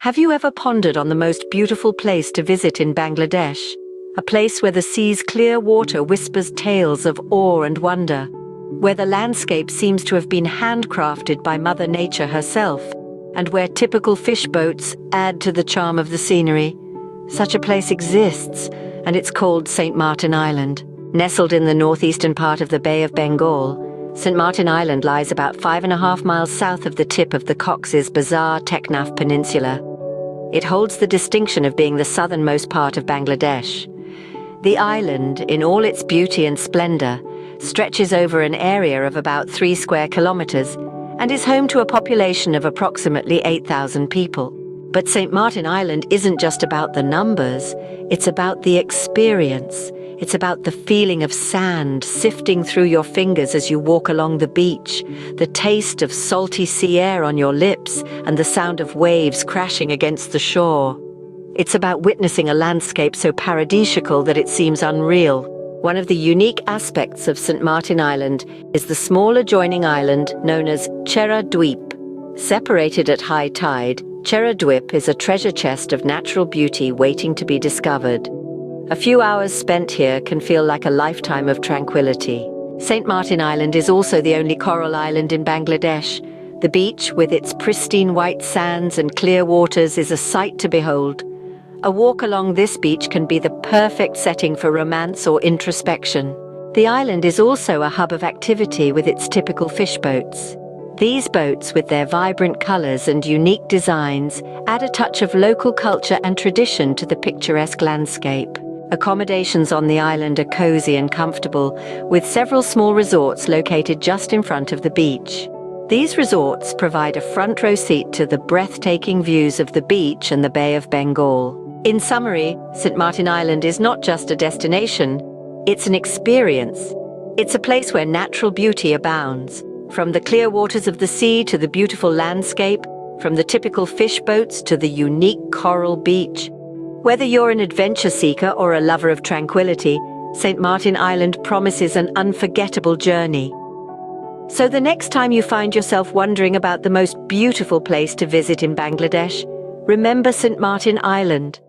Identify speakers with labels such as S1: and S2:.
S1: Have you ever pondered on the most beautiful place to visit in Bangladesh? A place where the sea's clear water whispers tales of awe and wonder, where the landscape seems to have been handcrafted by Mother Nature herself, and where typical fish boats add to the charm of the scenery. Such a place exists, and it's called St. Martin Island. Nestled in the northeastern part of the Bay of Bengal, St. Martin Island lies about 5.5 miles south of the tip of the Cox's bizarre Teknaf Peninsula. It holds the distinction of being the southernmost part of Bangladesh. The island, in all its beauty and splendor, stretches over an area of about 3 square kilometers and is home to a population of approximately 8,000 people. But St. Martin Island isn't just about the numbers, it's about the experience. It's about the feeling of sand sifting through your fingers as you walk along the beach, the taste of salty sea air on your lips, and the sound of waves crashing against the shore. It's about witnessing a landscape so paradisiacal that it seems unreal. One of the unique aspects of St. Martin Island is the small adjoining island known as Chera Dwip. Separated at high tide, Chera Dwip is a treasure chest of natural beauty waiting to be discovered. A few hours spent here can feel like a lifetime of tranquility. St. Martin Island is also the only coral island in Bangladesh. The beach, with its pristine white sands and clear waters, is a sight to behold. A walk along this beach can be the perfect setting for romance or introspection. The island is also a hub of activity with its typical fish boats. These boats, with their vibrant colors and unique designs, add a touch of local culture and tradition to the picturesque landscape. Accommodations on the island are cozy and comfortable, with several small resorts located just in front of the beach. These resorts provide a front-row seat to the breathtaking views of the beach and the Bay of Bengal. In summary, St. Martin Island is not just a destination, it's an experience. It's a place where natural beauty abounds. From the clear waters of the sea to the beautiful landscape, from the typical fish boats to the unique coral beach. Whether you're an adventure seeker or a lover of tranquility, St. Martin Island promises an unforgettable journey. So the next time you find yourself wondering about the most beautiful place to visit in Bangladesh, remember St. Martin Island.